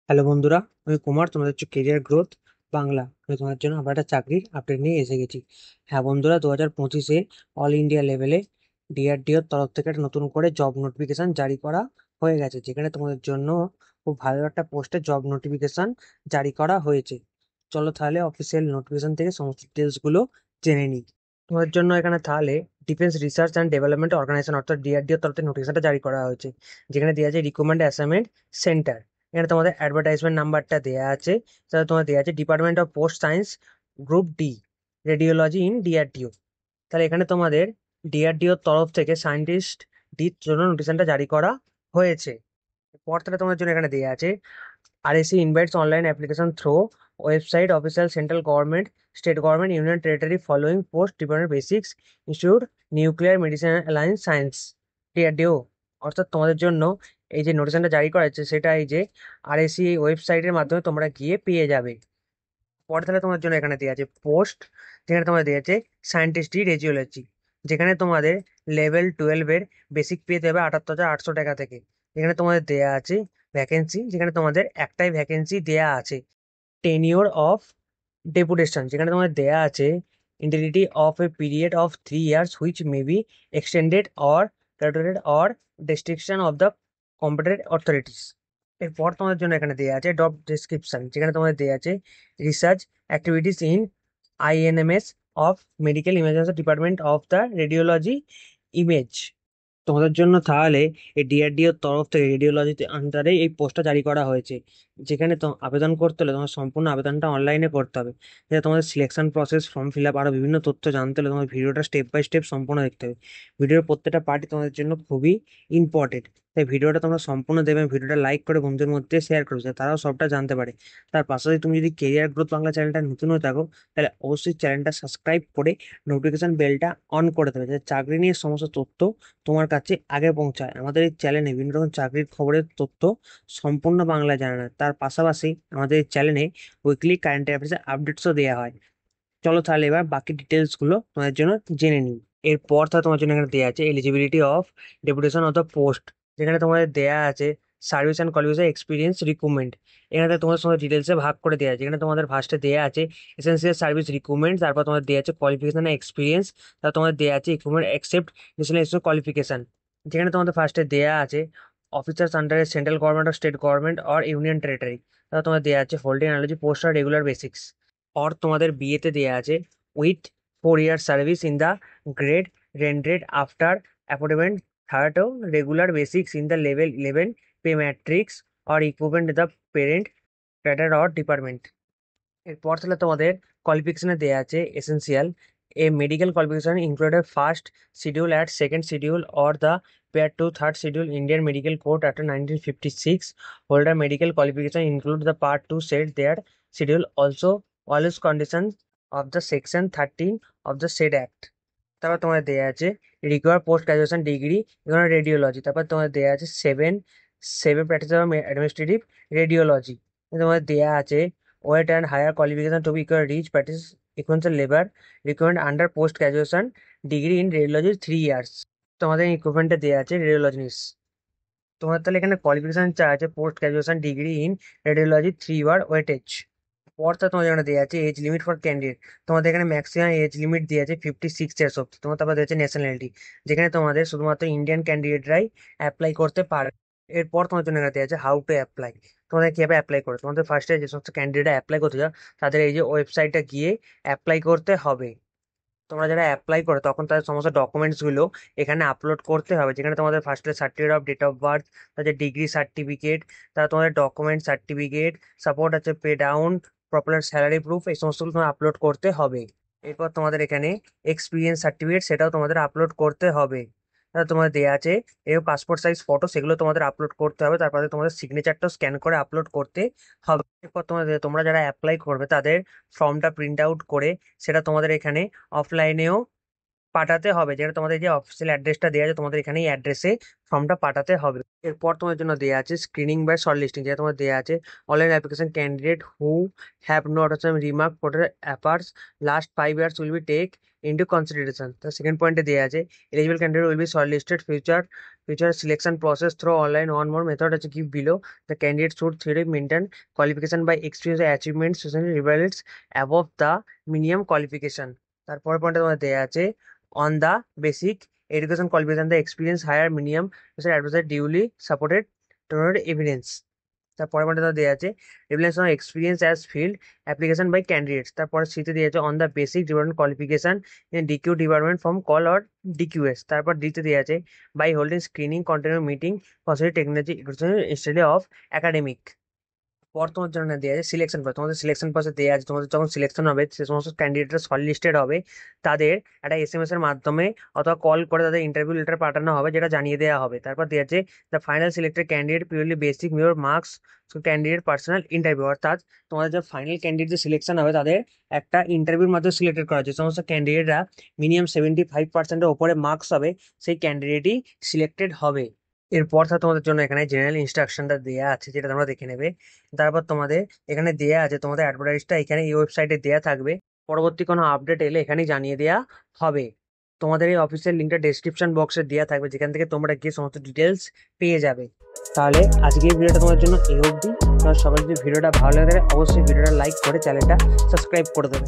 Hello বন্ধুরা, আমি কুমার। তোমাদের হচ্ছে কেরিয়ার গ্রোথ বাংলা। আমি তোমার জন্য আবার একটা চাকরির আপডেট নিয়ে এসে গেছি। হ্যাঁ বন্ধুরা, 2025-এ অল ইন্ডিয়া লেভেলে ডিআরডিওর তরফ থেকে একটা নতুন করে জব নোটিফিকেশন জারি করা হয়ে গেছে, যেখানে তোমাদের জন্য খুব ভালো একটা পোস্টে জব নোটিফিকেশন জারি করা হয়েছে। চলো তাহলে অফিসিয়াল নোটিফিকেশন থেকে সমস্ত ডিটেলস গুলো জেনে নিই। তোমাদের জন্য এখানে তাহলে defence research and development organisation অর্থাৎ ডিআরডিও তরফ থেকে নোটিফিকেশনটা জারি করা হয়েছে, যেখানে দেওয়া আছে রিকমেন্ড অ্যাসাইনমেন্ট সেন্টার। এখানে তোমাদের অ্যাডভার্টাইজমেন্ট নাম্বারটা দেওয়া আছে। তাহলে তোমার দেওয়া আছে department of post science, group D, radiology in DRDO. তাহলে এখানে তোমাদের ডিআরডিওর তরফ থেকে সায়েন্টিস্ট ডির জন্য নোটিশনটা জারি করা হয়েছে। পর তাহলে তোমার জন্য এখানে দেওয়া আছে RSC invites online application through website official central government, state government, union territory following post department basics institute nuclear medicine alliance science DRDO। অর্থাৎ তোমাদের জন্য এই যে নোটিশনটা জারি করা হয়েছে সেটা এই যে RSC ওয়েবসাইটের মাধ্যমে তোমরা গিয়ে পেয়ে যাবে। পরে তাহলে তোমার জন্য এখানে দেওয়া আছে পোস্ট, যেখানে তোমাদের দেওয়া আছে সায়েন্টিস্ট রেজিওলজি, যেখানে তোমাদের লেভেল 12-এর বেসিক পে দেবে 78,800 টাকা থেকে। এখানে তোমাদের দেয়া আছে ভ্যাকেন্সি, যেখানে তোমাদের একটাই ভ্যাকেন্সি দেয়া আছে। টেনিওর অফ ডেপুটেশন, যেখানে তোমাদের দেয়া আছে integrity of a period of 3 years which may be extended or graduated or restriction of the competent authorities. এরপর তোমাদের জন্য এখানে দেওয়া আছে জব ডেসক্রিপশন, যেখানে তোমাদের দেওয়া আছে research activities in INMS of medical emergency department of the radiology image. তোমাদের জন্য তাহলে এই ডিআরডিওর তরফ থেকে রেডিওলজিতে আন্ডারে এই পোস্টটা জারি করা হয়েছে, যেখানে তো আবেদন করতে হলে তোমার সম্পূর্ণ আবেদনটা অনলাইনে করতে হবে। যেটা তোমাদের selection process, form fill up, আরও বিভিন্ন তথ্য জানতে হলে তোমার ভিডিওটা স্টেপ বাই স্টেপ সম্পূর্ণ দেখতে হবে। ভিডিওর প্রত্যেকটা পার্টি তোমাদের জন্য খুবই ইম্পর্টেন্ট, তাই ভিডিওটা তোমরা সম্পূর্ণ দেবে। ভিডিওটা লাইক করে বন্ধুদের মধ্যে শেয়ার করো, যাতে তারাও সবটা জানতে পারে। তার পাশাপাশি তুমি যদি কেরিয়ার গ্রোথ বাংলা চ্যানেলটা নতুন হয়ে থাকো, তাহলে অবশ্যই চ্যানেলটা সাবস্ক্রাইব করে নোটিফিকেশন বেলটা অন করে দেবে, যাতে চাকরি নিয়ে সমস্ত তথ্য তোমার কাছে আগে পৌঁছায়। আমাদের এই চ্যানেলে বিভিন্ন রকম চাকরির খবরের তথ্য সম্পূর্ণ বাংলায় জানা যায়। তার পাশাপাশি আমাদের এই চ্যানেলে উইকলি কারেন্ট অ্যাফেয়ার্সের আপডেটসও দেওয়া হয়। চলো তাহলে এবার বাকি ডিটেলস গুলো তোমাদের জন্য জেনে নিই। এরপর তা তোমার জন্য এখানে দেওয়া আছে eligibility of deputation of the post, যেখানে তোমাদের দেয়া আছে service and qualification experience recruitment. এখানে তোমাদের সঙ্গে ডিটেলসে ভাগ করে দেওয়া আছে, যেখানে তোমাদের ফার্স্টে দেওয়া আছে এসেন্সিয়াল সার্ভিস রিক্রুটমেন্ট, তারপর তোমাদের দেওয়া আছে কোয়ালিফিকেশন এক্সপিরিয়েন্স, তারপর তোমাদের দেওয়া আছে রিক্রুটমেন্ট অ্যাকসেপ্ট ন্যাশনাল কোয়ালিফিকেশন। যেখানে তোমাদের ফার্স্টে দেওয়া আছে officers under central government or state government or union territory. তারপর তোমাদের দেওয়া আছে হোল্ডিং অ্যানালজি পোস্ট আর রেগুলার বেসিক্স। और তোমাদের বিয়েতে দেয়া আছে with 4 year service in the grade rendered after appointment third regular basis in the level 11 pay matrix or equivalent the parent cadre or department. এরপর তাহলে তোমাদের কোয়ালিফিকেশনে দেয়া আছে essential A medical qualification included first schedule at second schedule or the pair to third schedule Indian medical code after 1956 holder medical qualification include the part two set there schedule also always condition of the section 13 of the said act. তারপর তোমাদের দেয়া আছে require post graduation degree এখানে radiology. তারপর তোমাদের দেয়া আছে seven seven practice of administrative radiology. তোমাদের দেয়া আছে wait and higher qualification to be equal reach practice essential labour required under post graduation degree in radiology 3 years। তোমাদের ইকুইপমেন্টে দেওয়া আছে রেডিওলজিনিস। তোমাদের তাহলে এখানে কোয়ালিফিকেশন চা আছে post graduation degree in radiology 3 year weightage. পরটা তোমাদের এখানে দেওয়া আছে এজ লিমিট ফর ক্যান্ডিডেট। তোমাদের এখানে ম্যাক্সিমাম এজ লিমিট দিয়ে আছে 56 years অব্দি। তোমার তারপর দেওয়া আছে ন্যাশনালিটি, যেখানে তোমাদের শুধুমাত্র ইন্ডিয়ান ক্যান্ডিডেটরাই অ্যাপ্লাই করতে পারে। এরপর তোমাদের জন্য এখানে দেওয়া আছে হাউ টু অ্যাপ্লাই। তোমাদের কিভাবে অ্যাপ্লাই করে, তোমাদের ফার্স্টে যে সমস্ত ক্যান্ডিডেট অ্যাপ্লাই করতে চাও তাদের এই যে ওয়েবসাইটে গিয়ে অ্যাপ্লাই করতে হবে। তোমরা যারা অ্যাপ্লাই করো তখন তাদের সমস্ত ডকুমেন্টস গুলো এখানে আপলোড করতে হবে, যেখানে তোমাদের ফার্স্টে certificate of date of birth, তাদের ডিগ্রি সার্টিফিকেট, তারপর তোমাদের ডকুমেন্ট সার্টিফিকেট, সাপোর্ট আছে পে ডাউন, প্রপার স্যালারি প্রুফ, এই সমস্তগুলো তোমার আপলোড করতে হবে। এরপর তোমাদের এখানে এক্সপিরিয়েন্স সার্টিফিকেট, সেটাও তোমাদের আপলোড করতে হবে। তাহলে তোমাদের দেওয়া আছে এই পাসপোর্ট সাইজ ফটো, সেগুলো তোমাদের আপলোড করতে হবে। তারপরে তোমাদের সিগনেচারটাও স্ক্যান করে আপলোড করতে হবে। এরপর তোমাদের তোমরা যারা অ্যাপ্লাই করবে তাদের ফর্মটা প্রিন্ট আউট করে সেটা তোমাদের এখানে অফলাইনেও পাঠাতে হবে, যেটা তোমাদের যে অফিসিয়াল অ্যাড্রেসটা দেওয়া আছে তোমাদের এখানে এই অ্যাড্রেসে ফর্মটা পাঠাতে হবে। এরপর তোমাদের জন্য দেওয়া আছে স্ক্রিনিং বাই শর্ট লিস্টিং, যেটা তোমাদের দেওয়া আছে online application candidate who have not remark for appears last 5 years will be take into consideration. The second point দেয়া আছে eligible candidate will be shortlisted future selection process through online one more method আছে কি below. The candidate should theory maintain qualification by experience or achievements evaluates above the minimum qualification. তারপরের পয়েন্টে তোমাদের দেয়া আছে on the basic education qualification the experience higher minimum advisor duly supported evidence. তারপরে পয়েন্টে দেওয়া আছে revelation of experience as field application by candidates. তারপরে সিতে দিয়েছে on the basic department qualification in DQ department from call or DQS. তারপর ডিতে দেওয়া আছে by holding screening continue meeting positive technology instead of academic. পর তোমার জন্য দেওয়া আছে সিলেকশন প্রসেস। তোমাদের সিলেকশন প্রসেস দেওয়া আছে, তোমাদের যখন সিলেকশন হবে সে সমস্ত ক্যান্ডিডেটরা শর্ট লিস্টেড হবে, তাদের একটা SMS এর মাধ্যমে অথবা কল করে তাদের ইন্টারভিউ লেটার পাঠানো হবে, যেটা জানিয়ে দেওয়া হবে। তারপর দেওয়া আছে the final selected candidate purely basic merit marks candidate personal interview. অর্থাৎ তোমাদের যে ফাইনাল ক্যান্ডিডেট যে সিলেকশন হবে তাদের একটা ইন্টারভিউর মাধ্যমে সিলেক্টেড করা হচ্ছে। যে সমস্ত ক্যান্ডিডেটরা মিনিমাম 75%-এর ওপরে মার্কস হবে সেই ক্যান্ডিডেটই সিলেক্টেড হবে। এরপর তোমাদের জন্য এখানে জেনারেল ইনস্ট্রাকশনটা দেওয়া আছে, যেটা তোমরা দেখে নেবে। তারপর তোমাদের এখানে দেওয়া আছে তোমাদের অ্যাডভার্টাইজটা এখানে এই ওয়েবসাইটে দেওয়া থাকবে, পরবর্তী কোনো আপডেট এলে এখানেই জানিয়ে দেওয়া হবে। তোমাদের এই অফিসিয়াল লিঙ্কটা ডেসক্রিপশন বক্সে দেওয়া থাকবে, যেখান থেকে তোমরা গিয়ে সমস্ত ডিটেলস পেয়ে যাবে। তাহলে আজকের ভিডিওটা তোমার জন্য এই অবধি। তোমার সবাই যদি ভিডিওটা ভালো লাগে অবশ্যই ভিডিওটা লাইক করে চ্যানেলটা সাবস্ক্রাইব করে দেবে।